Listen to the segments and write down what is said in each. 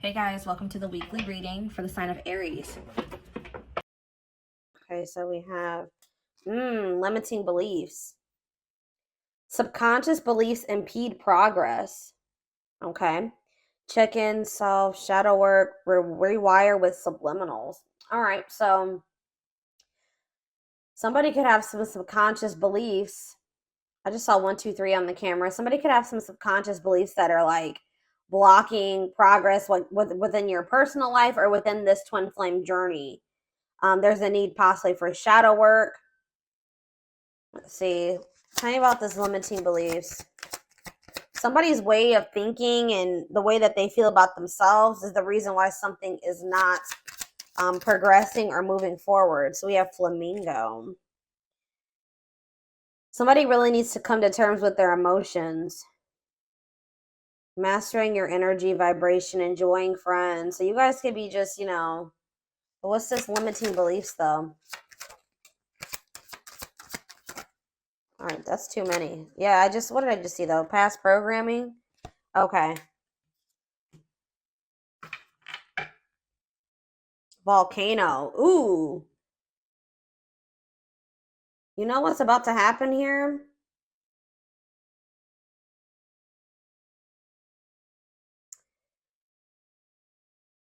Hey guys, welcome to the weekly reading for the sign of Aries. Okay, so we have limiting beliefs. Subconscious beliefs impede progress. Okay. Check in, self, shadow work, rewire with subliminals. All right, so somebody could have some subconscious beliefs. I just saw 1, 2, 3 on the camera. Somebody could have some subconscious beliefs that are like blocking progress within your personal life or within this twin flame journey. There's a need possibly for shadow work. Let's see. Tell me about this limiting beliefs. Somebody's way of thinking and the way that they feel about themselves is the reason why something is not progressing or moving forward. So we have flamingo. Somebody really needs to come to terms with their emotions. Mastering your energy, vibration, enjoying friends. So you guys could be just, what's this limiting beliefs though? All right, that's too many. Yeah, what did I just see though? Past programming? Okay. Volcano. Ooh. You know what's about to happen here?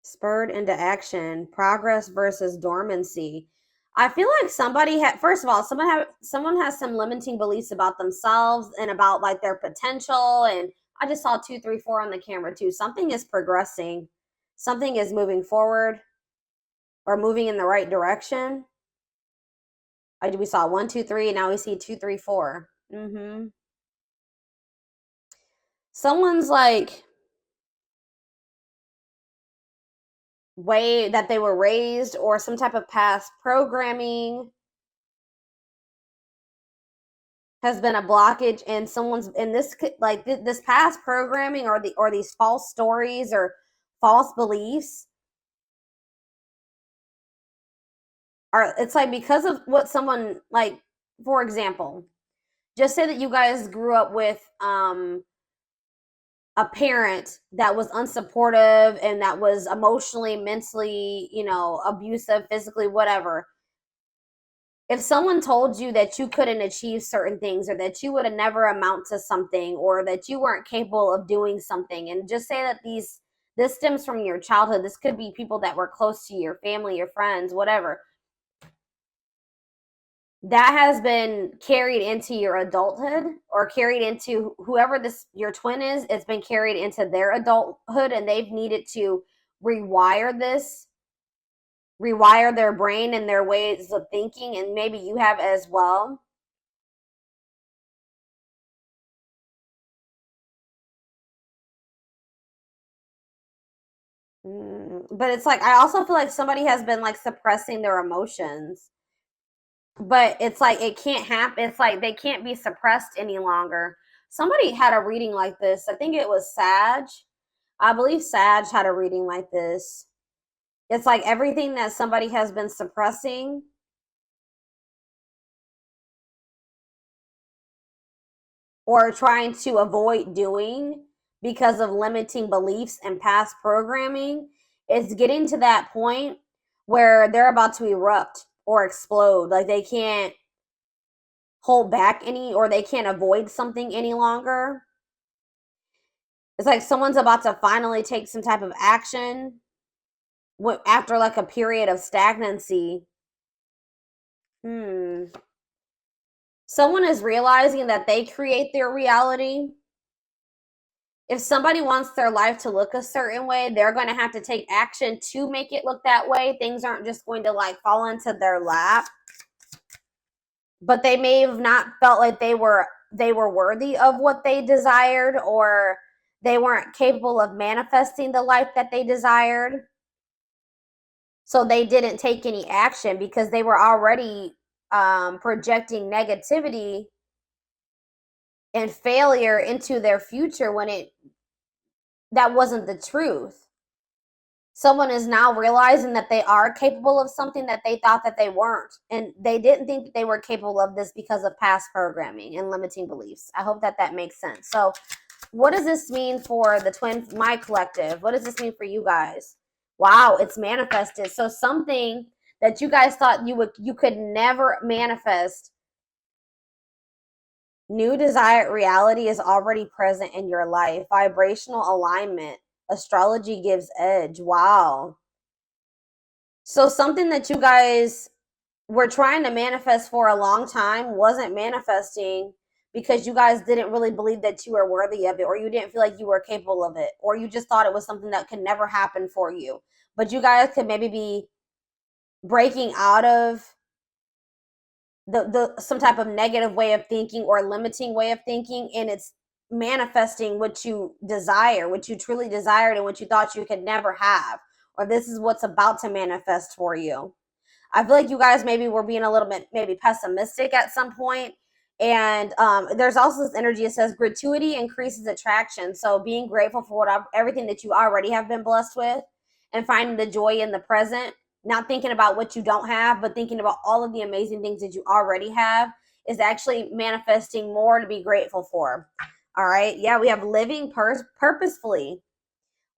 Spurred into action. Progress versus dormancy. I feel like somebody had, first of all, someone has some limiting beliefs about themselves and about like their potential. And I just saw 2, 3, 4 on the camera too. Something is progressing. Something is moving forward or moving in the right direction. We saw 1, 2, 3, and now we see 2, 3, 4. Someone's like way that they were raised or some type of past programming has been a blockage, and someone's in this like this past programming or these false stories or false beliefs are, it's like because of what someone, like, for example, just say that you guys grew up with a parent that was unsupportive and that was emotionally, mentally, abusive, physically, whatever. If someone told you that you couldn't achieve certain things or that you would have never amount to something or that you weren't capable of doing something, and just say that this stems from your childhood, this could be people that were close to your family, your friends, whatever, that has been carried into your adulthood or carried into whoever your twin is. It's been carried into their adulthood and they've needed to rewire their brain and their ways of thinking, and maybe you have as well. But it's like, I also feel like somebody has been like suppressing their emotions, but it's like it can't happen. It's like they can't be suppressed any longer. Somebody had a reading like this. I think it was Sag. I believe Sag had a reading like this. It's like everything that somebody has been suppressing or trying to avoid doing because of limiting beliefs and past programming, it's getting to that point where they're about to erupt or explode. Like they can't hold back or they can't avoid something any longer. It's like someone's about to finally take some type of action after like a period of stagnancy. Someone is realizing that they create their reality. If somebody wants their life to look a certain way, they're going to have to take action to make it look that way. Things aren't just going to like fall into their lap. But they may have not felt like they were worthy of what they desired, or they weren't capable of manifesting the life that they desired. So they didn't take any action because they were already projecting negativity and failure into their future when that wasn't the truth. Someone is now realizing that they are capable of something that they thought that they weren't, and they didn't think that they were capable of this because of past programming and limiting beliefs. I hope that makes sense. So What does this mean for the twin, my collective? What does this mean for you guys? Wow, it's manifested. So something that you guys thought you could never manifest, new desired reality is already present in your life. Vibrational alignment. Astrology gives edge. Wow. So something that you guys were trying to manifest for a long time wasn't manifesting because you guys didn't really believe that you were worthy of it, or you didn't feel like you were capable of it, or you just thought it was something that could never happen for you. But you guys could maybe be breaking out of the some type of negative way of thinking or limiting way of thinking, and it's manifesting what you desire, what you truly desired, and what you thought you could never have, or this is what's about to manifest for you. I feel like you guys maybe were being a little bit maybe pessimistic at some point. And there's also this energy that says gratuity increases attraction. So being grateful for everything that you already have been blessed with, and finding the joy in the present, not thinking about what you don't have, but thinking about all of the amazing things that you already have, is actually manifesting more to be grateful for. All right. Yeah, we have living purposefully.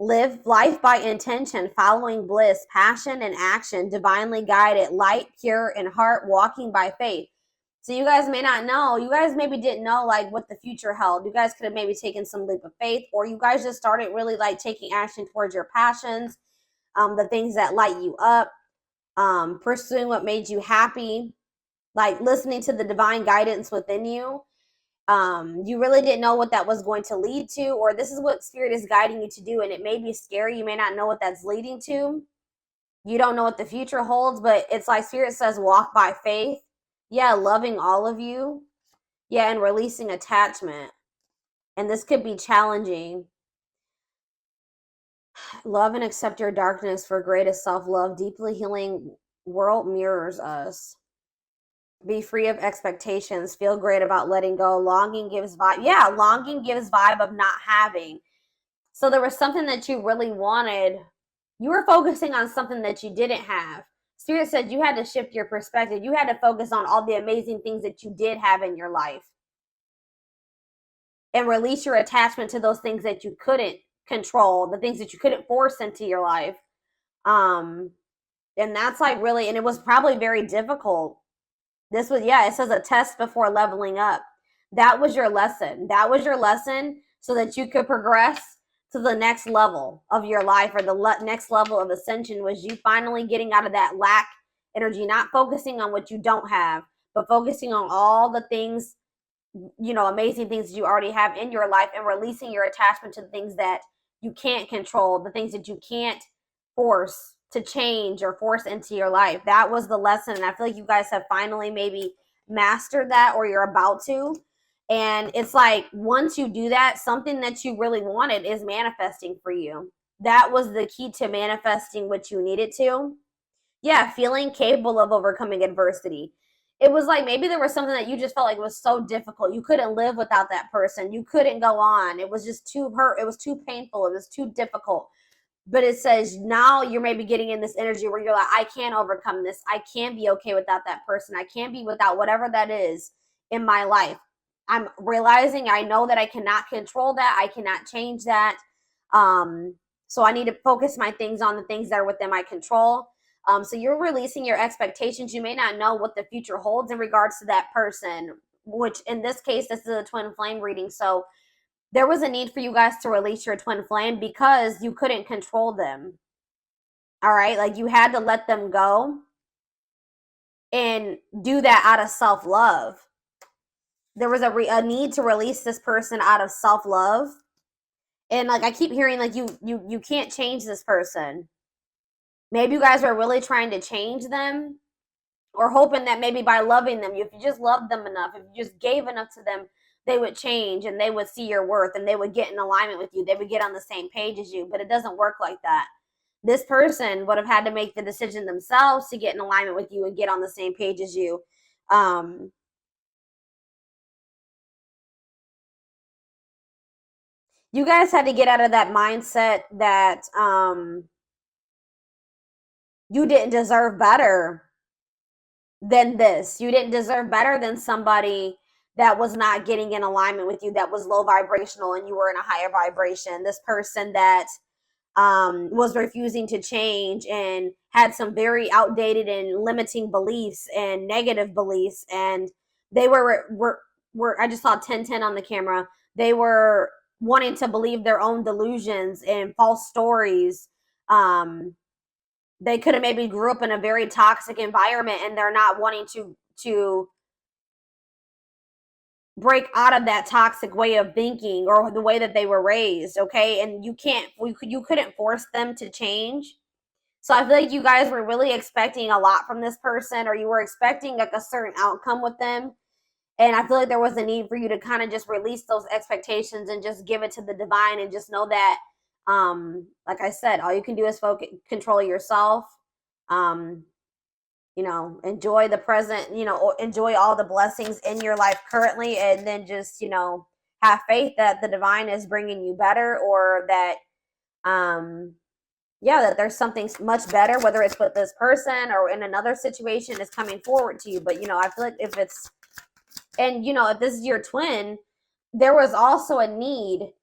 Live life by intention, following bliss, passion, and action, divinely guided, light, pure, and heart, walking by faith. So you guys may not know, you guys maybe didn't know like what the future held. You guys could have maybe taken some leap of faith, or you guys just started really like taking action towards your passions, the things that light you up, pursuing what made you happy, like listening to the divine guidance within you. You really didn't know what that was going to lead to, or this is what spirit is guiding you to do, and it may be scary. You may not know what that's leading to. You don't know what the future holds, but it's like spirit says walk by faith. Yeah, loving all of you. Yeah, and releasing attachment. And this could be challenging. Love and accept your darkness for greatest self-love. Deeply healing world mirrors us. Be free of expectations. Feel great about letting go. Longing gives vibe. Yeah, longing gives vibe of not having. So there was something that you really wanted. You were focusing on something that you didn't have. Spirit said you had to shift your perspective. You had to focus on all the amazing things that you did have in your life, and release your attachment to those things that you couldn't control, the things that you couldn't force into your life. And that's like really, and it was probably very difficult. This was, yeah, it says a test before leveling up. That was your lesson. That was your lesson so that you could progress to the next level of your life, or the next level of ascension, was you finally getting out of that lack energy, not focusing on what you don't have, but focusing on all the things, amazing things that you already have in your life, and releasing your attachment to the things that you can't control, the things that you can't force to change or force into your life. That was the lesson. And I feel like you guys have finally maybe mastered that, or you're about to. And it's like, once you do that, something that you really wanted is manifesting for you. That was the key to manifesting what you needed to. Yeah, feeling capable of overcoming adversity. It was like maybe there was something that you just felt like was so difficult. You couldn't live without that person. You couldn't go on. It was just too hurt. It was too painful. It was too difficult. But it says now you're maybe getting in this energy where you're like, I can't overcome this. I can't be okay without that person. I can't be without whatever that is in my life. I'm realizing I know that I cannot control that. I cannot change that. So I need to focus my things on the things that are within my control. So you're releasing your expectations. You may not know what the future holds in regards to that person, which in this case, this is a twin flame reading. So there was a need for you guys to release your twin flame because you couldn't control them. All right. Like you had to let them go and do that out of self-love. There was a need to release this person out of self-love. And like I keep hearing like you can't change this person. Maybe you guys were really trying to change them, or hoping that maybe by loving them, if you just loved them enough, if you just gave enough to them, they would change and they would see your worth and they would get in alignment with you. They would get on the same page as you, but it doesn't work like that. This person would have had to make the decision themselves to get in alignment with you and get on the same page as you. You guys had to get out of that mindset that you didn't deserve better than this. You didn't deserve better than somebody that was not getting in alignment with you, that was low vibrational and you were in a higher vibration. This person that was refusing to change and had some very outdated and limiting beliefs and negative beliefs, and they were I just saw 1010 on the camera. They were wanting to believe their own delusions and false stories. They could have maybe grew up in a very toxic environment and they're not wanting to break out of that toxic way of thinking or the way that they were raised. Okay, and you couldn't force them to change. So I feel like you guys were really expecting a lot from this person, or you were expecting like a certain outcome with them, and I feel like there was a need for you to kind of just release those expectations and just give it to the divine, and just know that like I said, all you can do is control yourself. Enjoy the present, enjoy all the blessings in your life currently, and then just, have faith that the divine is bringing you better, or that, that there's something much better, whether it's with this person or in another situation, is coming forward to you. But, I feel like if this is your twin, there was also a need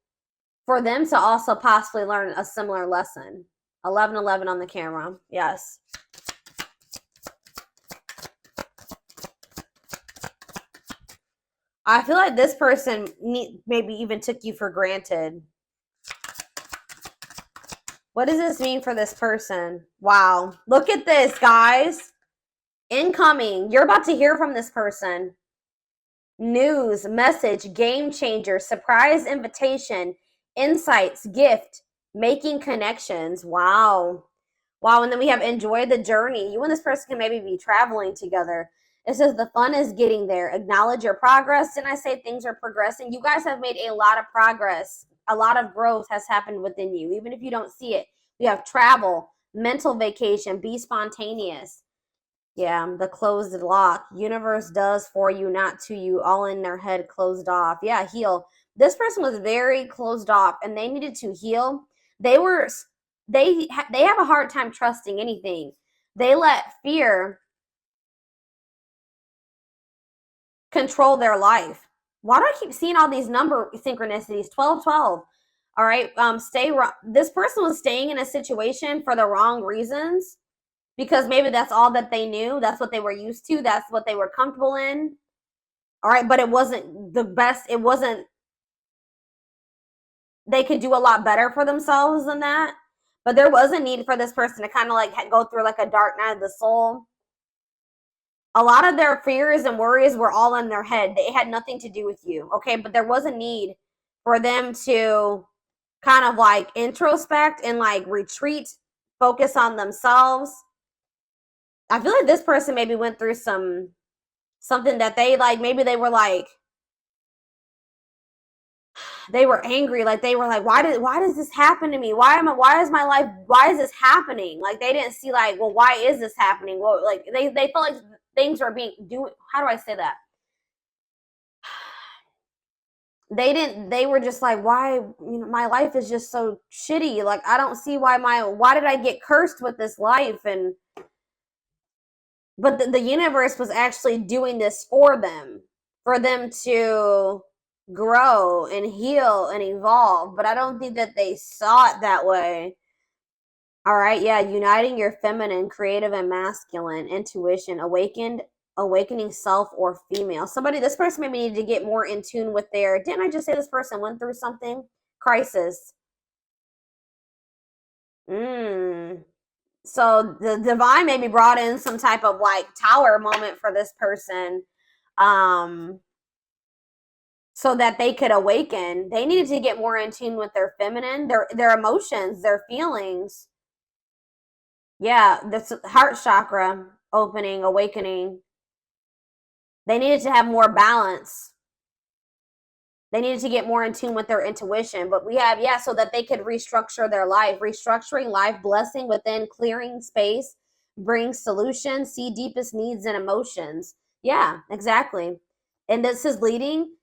for them to also possibly learn a similar lesson. 1111 on the camera. Yes. I feel like this person maybe even took you for granted. What does this mean for this person? Wow. Look at this, guys. Incoming. You're about to hear from this person. News, message, game changer, surprise invitation, insights, gift, making connections. Wow. Wow. And then we have enjoy the journey. You and this person can maybe be traveling together. It says the fun is getting there. Acknowledge your progress. Didn't I say things are progressing? You guys have made a lot of progress. A lot of growth has happened within you, even if you don't see it. We have travel, mental vacation, be spontaneous. Yeah, the closed lock. Universe does for you, not to you. All in their head, closed off. Yeah, heal. This person was very closed off, and they needed to heal. They have a hard time trusting anything. They let fear control their life. Why do I keep seeing all these number synchronicities? 1212. All right. This person was staying in a situation for the wrong reasons, because maybe that's all that they knew. That's what they were used to. That's what they were comfortable in. All right. But it wasn't the best. They could do a lot better for themselves than that. But there was a need for this person to kind of like go through like a dark night of the soul. A lot of their fears and worries were all in their head. They had nothing to do with you. Okay. But there was a need for them to kind of like introspect and like retreat, focus on themselves. I feel like this person maybe went through something that they like, maybe they were like, they were angry, like they were like, why does this happen to me? Why is my life, why is this happening? Like they didn't see like, well, why is this happening? Well, like they felt like things were how do I say that? They were just like, why, my life is just so shitty. Like, I don't see why did I get cursed with this life? But the universe was actually doing this for them to grow and heal and evolve. But I don't think that they saw it that way. All right. Yeah. Uniting your feminine, creative, and masculine intuition, awakening self or female. This person maybe needed to get more in tune with didn't I just say this person went through something? Crisis. So the divine maybe brought in some type of like tower moment for this person, so that they could awaken. They needed to get more in tune with their feminine, their emotions, their feelings. Yeah, this heart chakra opening, awakening. They needed to have more balance. They needed to get more in tune with their intuition. But we have, so that they could restructure their life. Restructuring life, blessing within, clearing space, bring solutions, see deepest needs and emotions. Yeah, exactly. And this is leading.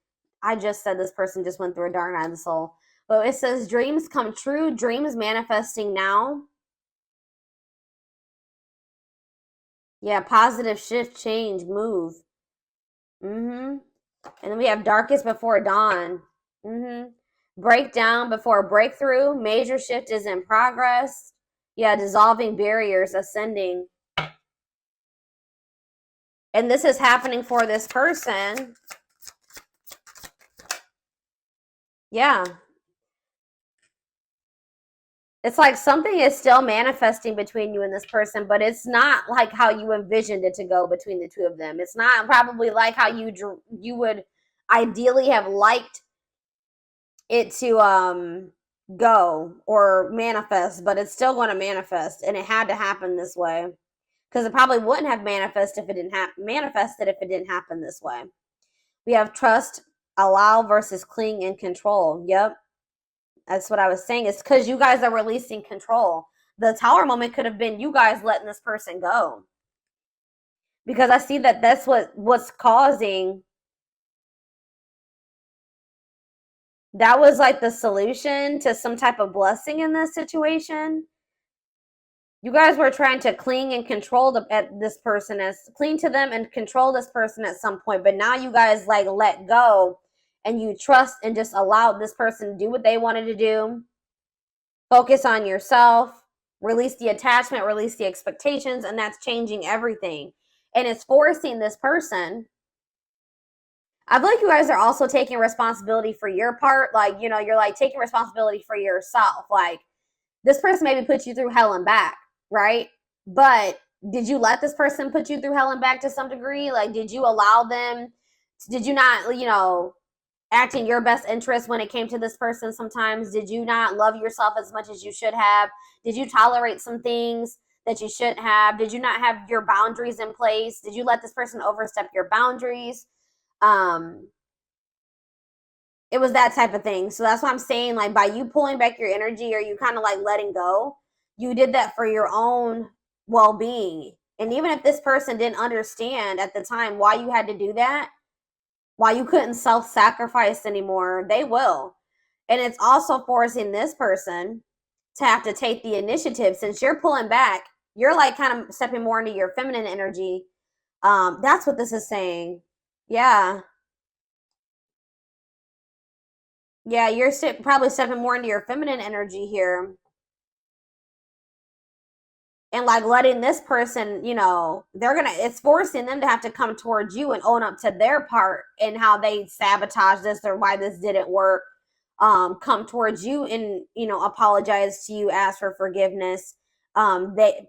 I just said this person just went through a dark night of the soul. But it says dreams come true, dreams manifesting now. Yeah, positive shift, change, move. And then we have darkest before dawn. Breakdown before breakthrough. Major shift is in progress. Yeah, dissolving barriers, ascending. And this is happening for this person. Yeah. It's like something is still manifesting between you and this person, but it's not like how you envisioned it to go between the two of them. It's not probably like how you would ideally have liked it to go or manifest, but it's still going to manifest, and it had to happen this way because it probably wouldn't have manifested if it didn't happen this way. We have trust, allow versus cling and control. Yep. That's what I was saying. It's because you guys are releasing control. The Tower moment could have been you guys letting this person go. Because I see that that's what's causing. That was like the solution to some type of blessing in this situation. You guys were trying to cling and control this person, cling to them and control this person at some point. But now you guys like let go and you trust and just allow this person to do what they wanted to do. Focus on yourself, release the attachment, release the expectations, and that's changing everything. And it's forcing this person. I feel like you guys are also taking responsibility for your part. Like, you know, you're like taking responsibility for yourself. Like, this person maybe put you through hell and back, right? But did you let this person put you through hell and back to some degree? Like, did you allow them? Did you not, you know, act in your best interest when it came to this person sometimes? Did you not love yourself as much as you should have? Did you tolerate some things that you shouldn't have? Did you not have your boundaries in place? Did you let this person overstep your boundaries? It was that type of thing. So that's what I'm saying. Like, by you pulling back your energy or you kind of like letting go, you did that for your own well-being. And even if this person didn't understand at the time why you had to do that, why you couldn't self-sacrifice anymore, they will. And it's also forcing this person to have to take the initiative. Since you're pulling back, you're like kind of stepping more into your feminine energy. That's what this is saying. Yeah. Yeah, you're probably stepping more into your feminine energy here. And like letting this person, you know, it's forcing them to have to come towards you and own up to their part and how they sabotaged this or why this didn't work. Come towards you and, you know, apologize to you, ask for forgiveness. They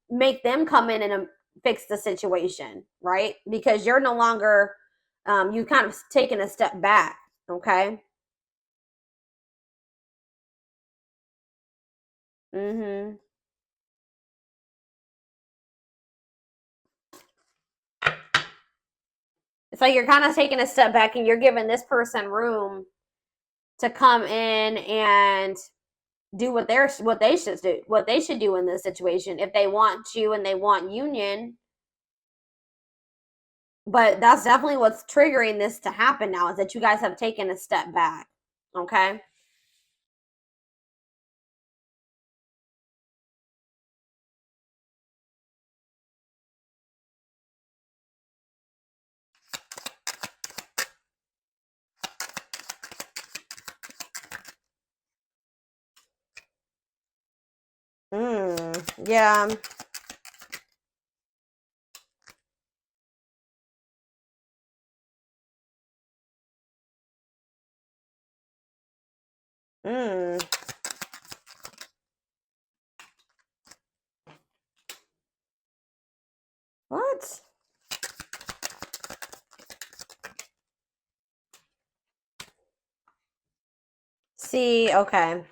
make them come in and fix the situation, right? Because you're no longer, you kind of taken a step back, okay? Mm-hmm. It's like you're kind of taking a step back and you're giving this person room to come in and do what they should do in this situation if they want you and they want union. But that's definitely what's triggering this to happen now, is that you guys have taken a step back. Okay. Yeah. What? See, okay.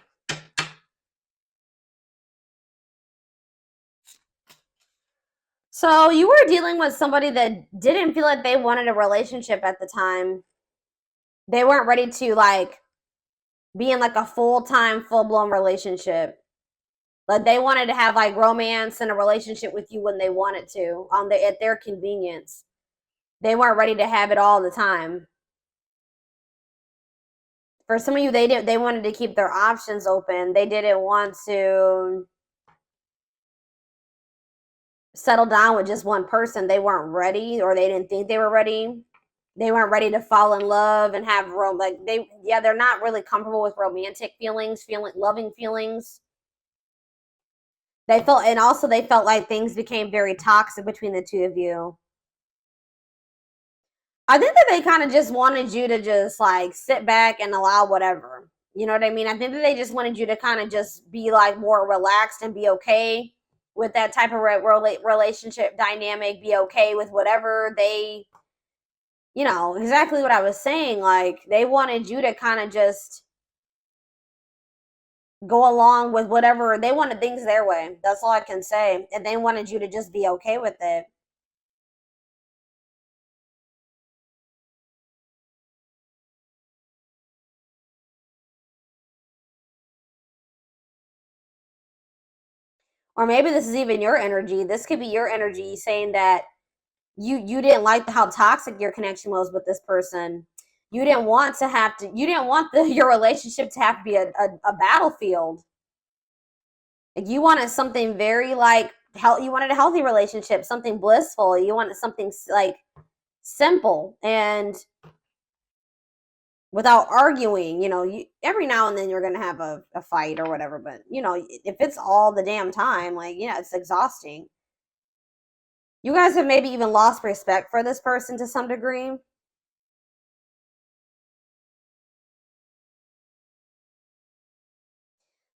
So you were dealing with somebody that didn't feel like they wanted a relationship at the time. They weren't ready to like be in like a full-time, full-blown relationship. Like they wanted to have like romance and a relationship with you when they wanted to, at their convenience. They weren't ready to have it all the time. For some of you, they wanted to keep their options open. They didn't want to settle down with just one person. They weren't ready, or they didn't think they were ready. They weren't ready to fall in love and have they're not really comfortable with romantic feelings, loving feelings. They felt like things became very toxic between the two of you. I think that they kind of just wanted you to just like sit back and allow whatever. You know what I mean? I think that they just wanted you to kind of just be like more relaxed and be okay with that type of relationship dynamic, be okay with whatever they, exactly what I was saying. Like, they wanted you to kind of just go along with whatever. They wanted things their way. That's all I can say. And they wanted you to just be okay with it. Or maybe this is even your energy. This could be your energy saying that you didn't like how toxic your connection was with this person. You didn't want your relationship to have to be a battlefield. Like, you wanted something very like you wanted a healthy relationship, something blissful. You wanted something like simple and without arguing. Every now and then you're gonna have a fight or whatever, but if it's all the damn time, like, it's exhausting. You guys have maybe even lost respect for this person to some degree.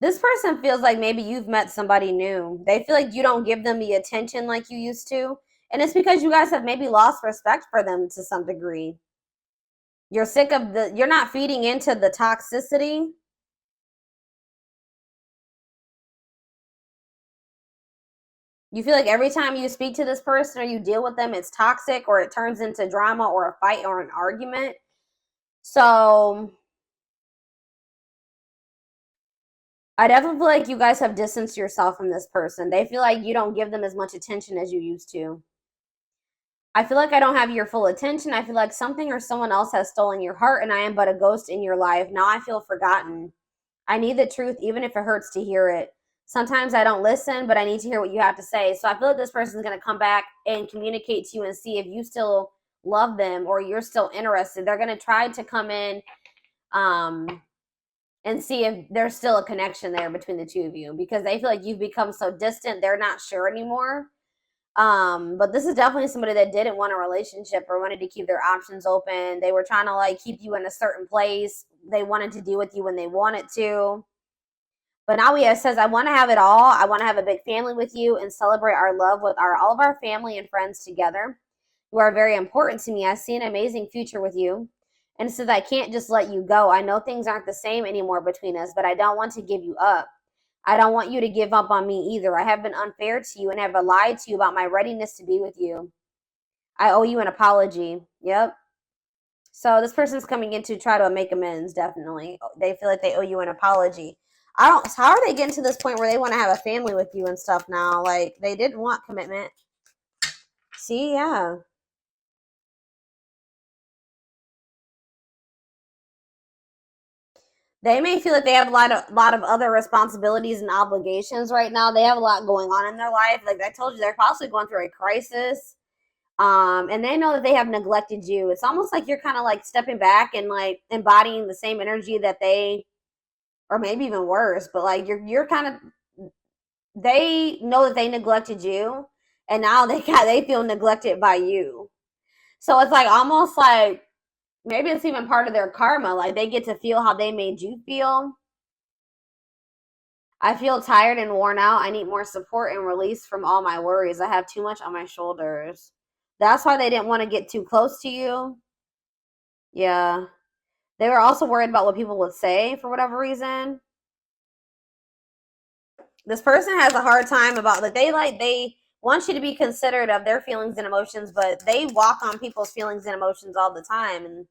This person feels like maybe you've met somebody new. They feel like you don't give them the attention like you used to. And it's because you guys have maybe lost respect for them to some degree. You're sick of you're not feeding into the toxicity. You feel like every time you speak to this person or you deal with them, it's toxic or it turns into drama or a fight or an argument. So I definitely feel like you guys have distanced yourself from this person. They feel like you don't give them as much attention as you used to. I feel like I don't have your full attention. I feel like something or someone else has stolen your heart and I am but a ghost in your life. Now I feel forgotten. I need the truth even if it hurts to hear it. Sometimes I don't listen, but I need to hear what you have to say. So I feel like this person is going to come back and communicate to you and see if you still love them or you're still interested. They're going to try to come in and see if there's still a connection there between the two of you because they feel like you've become so distant. They're not sure anymore. But this is definitely somebody that didn't want a relationship or wanted to keep their options open. They were trying to like keep you in a certain place. They wanted to deal with you when they wanted to. But now it says, I want to have it all. I want to have a big family with you and celebrate our love with all of our family and friends together. You are very important to me. I see an amazing future with you. And it says, I can't just let you go. I know things aren't the same anymore between us, but I don't want to give you up. I don't want you to give up on me either. I have been unfair to you and have lied to you about my readiness to be with you. I owe you an apology. Yep. So this person's coming in to try to make amends, definitely. They feel like they owe you an apology. How are they getting to this point where they want to have a family with you and stuff now? Like, they didn't want commitment. See, yeah. They may feel like they have a lot of other responsibilities and obligations right now. They have a lot going on in their life. Like I told you, they're possibly going through a crisis. And they know that they have neglected you. It's almost like you're kind of like stepping back and like embodying the same energy that they, or maybe even worse, but like you're kind of, they know that they neglected you and now they feel neglected by you. So it's like almost like maybe it's even part of their karma. Like they get to feel how they made you feel. I feel tired and worn out. I need more support and release from all my worries. I have too much on my shoulders. That's why they didn't want to get too close to you. Yeah. They were also worried about what people would say for whatever reason. This person has a hard time about they want you to be considerate of their feelings and emotions, but they walk on people's feelings and emotions all the time, and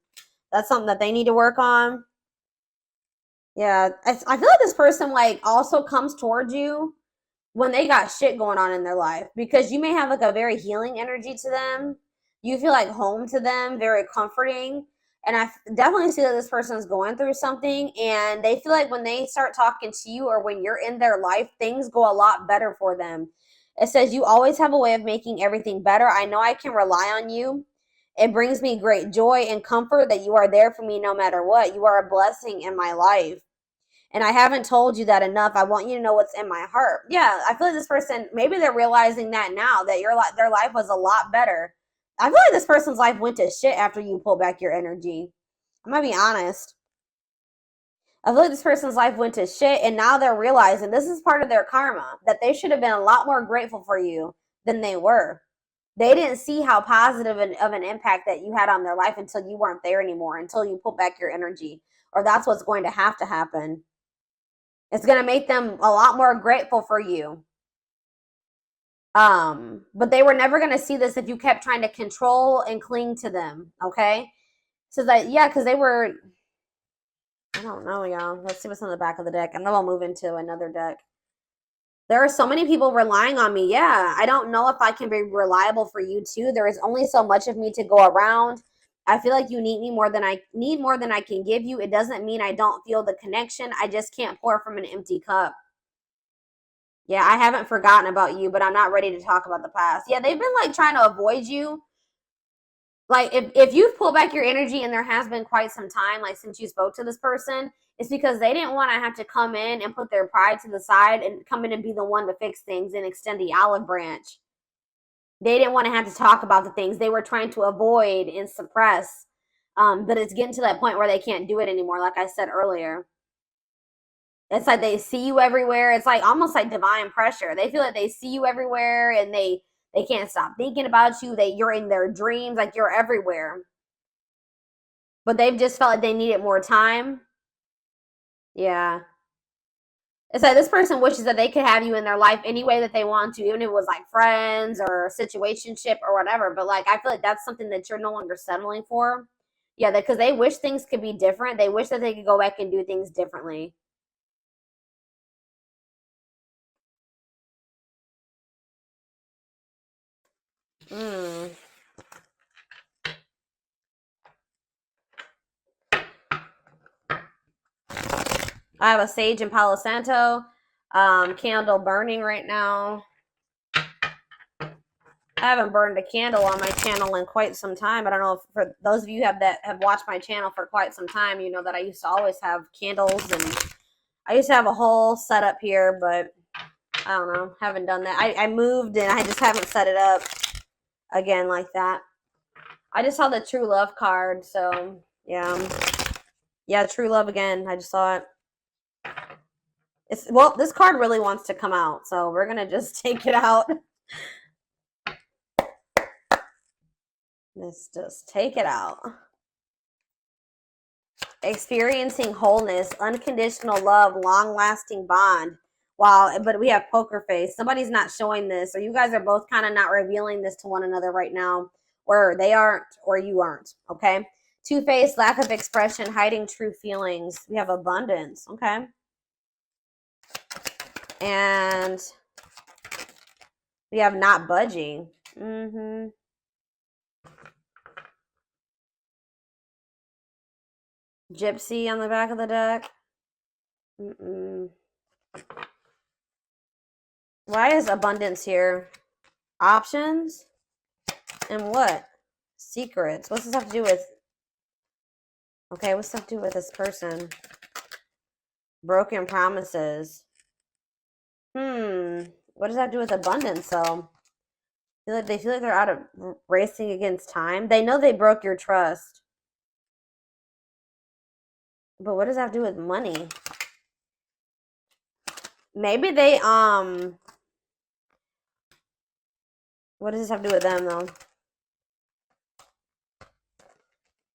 that's something that they need to work on. Yeah, I feel like this person like also comes towards you when they got shit going on in their life because you may have like a very healing energy to them. You feel like home to them, very comforting. And I definitely see that this person is going through something and they feel like when they start talking to you or when you're in their life, things go a lot better for them. It says, you always have a way of making everything better. I know I can rely on you It brings me great joy and comfort that you are there for me no matter what. You are a blessing in my life. And I haven't told you that enough. I want you to know what's in my heart. Yeah, I feel like this person, maybe they're realizing that now, that their life was a lot better. I feel like this person's life went to shit after you pull back your energy. I'm gonna be honest. I feel like this person's life went to shit, and now they're realizing this is part of their karma, that they should have been a lot more grateful for you than they were. They didn't see how positive of an impact that you had on their life until you weren't there anymore, until you pull back your energy. Or that's what's going to happen. It's going to make them a lot more grateful for you. But they were never going to see this if you kept trying to control and cling to them, okay? So that, yeah, because they were, I don't know, y'all. Let's see what's on the back of the deck, and then we'll move into another deck. There are so many people relying on me. Yeah, I don't know if I can be reliable for you too. There is only so much of me to go around. I feel like you need me more than I can give you. It doesn't mean I don't feel the connection. I just can't pour from an empty cup. Yeah, I haven't forgotten about you, but I'm not ready to talk about the past. Yeah, they've been like trying to avoid you. Like if you've pulled back your energy and there has been quite some time, like since you spoke to this person, it's because they didn't want to have to come in and put their pride to the side and come in and be the one to fix things and extend the olive branch. They didn't want to have to talk about the things they were trying to avoid and suppress. But it's getting to that point where they can't do it anymore, like I said earlier. It's like they see you everywhere. It's like almost like divine pressure. They feel like they see you everywhere and they can't stop thinking about you. You're in their dreams, like you're everywhere. But they've just felt like they needed more time. Yeah. It's like this person wishes that they could have you in their life any way that they want to, even if it was like friends or situationship or whatever. But like I feel like that's something that you're no longer settling for. Yeah, because they wish things could be different. They wish that they could go back and do things differently. Hmm. I have a sage and Palo Santo candle burning right now. I haven't burned a candle on my channel in quite some time. I don't know if for those of you that have watched my channel for quite some time, you know that I used to always have candles and I used to have a whole setup here, but I don't know, haven't done that. I moved and I just haven't set it up again like that. I just saw the True Love card, so yeah. Yeah, True Love again. I just saw it. Well, this card really wants to come out, so we're gonna just take it out. Let's just take it out. Experiencing wholeness, unconditional love, long-lasting bond. Wow, but we have poker face. Somebody's not showing this, or you guys are both kind of not revealing this to one another right now, or they aren't, or you aren't, okay? Two-faced, lack of expression, hiding true feelings. We have abundance, okay? And we have not budging. Mm-hmm. Gypsy on the back of the deck. Mm-mm. Why is abundance here? Options? And what? Secrets. What's this have to do with? Okay, what's this have to do with this person? Broken promises. What does that do with abundance, though? They feel like they're out of racing against time. They know they broke your trust. But what does that have to do with money? Maybe they, what does this have to do with them, though?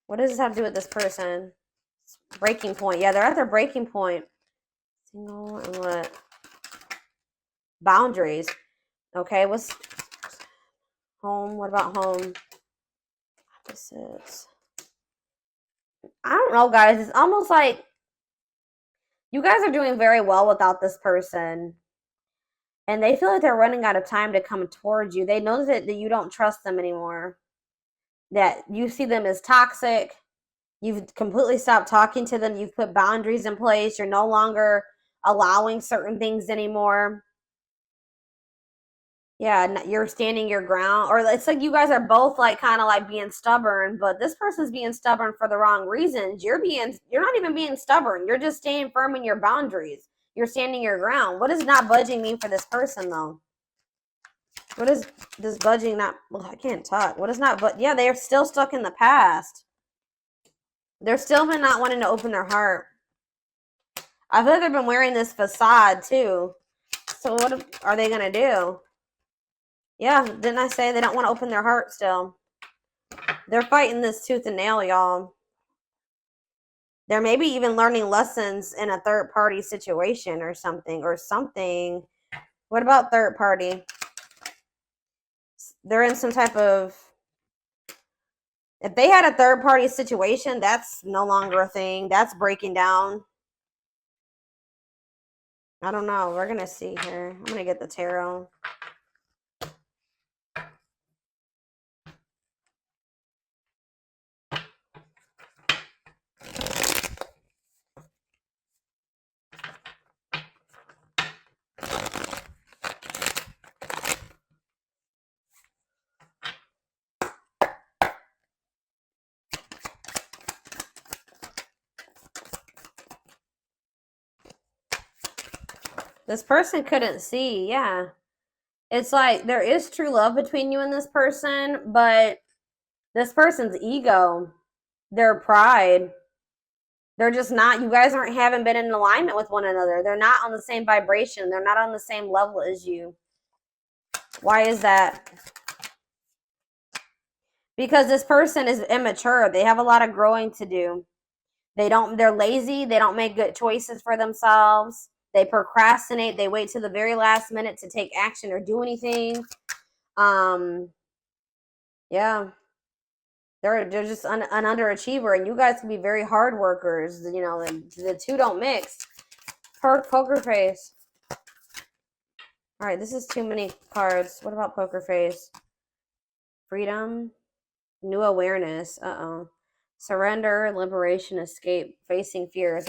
What does this have to do with this person? Breaking point. Yeah, they're at their breaking point. Single and what? Boundaries. Okay, what's home? What about home? Opposites. I don't know, guys. It's almost like you guys are doing very well without this person. And they feel like they're running out of time to come towards you. They know that you don't trust them anymore. That you see them as toxic. You've completely stopped talking to them. You've put boundaries in place. You're no longer allowing certain things anymore. Yeah, you're standing your ground, or it's like you guys are both like kind of like being stubborn, but this person's being stubborn for the wrong reasons. You're not even being stubborn. You're just staying firm in your boundaries. You're standing your ground. What does not budging mean for this person though? What is this budging not? Well, I can't talk. What is not? But yeah, they're still stuck in the past. They're still been not wanting to open their heart. I feel like they've been wearing this facade too. So what are they gonna do? Yeah, didn't I say they don't want to open their heart still? They're fighting this tooth and nail, y'all. They're maybe even learning lessons in a third party situation or something. What about third party? They're in some type of, if they had a third party situation, that's no longer a thing. That's breaking down. I don't know. We're going to see here. I'm going to get the tarot. This person couldn't see. Yeah. It's like there is true love between you and this person, but this person's ego, their pride, they're just not, you guys haven't been in alignment with one another. They're not on the same vibration. They're not on the same level as you. Why is that? Because this person is immature. They have a lot of growing to do. They're lazy. They don't make good choices for themselves. They procrastinate. They wait till the very last minute to take action or do anything. Yeah. They're just an underachiever, and you guys can be very hard workers. You know, the two don't mix. Poker face. All right, this is too many cards. What about poker face? Freedom, new awareness. Surrender, liberation, escape, facing fears.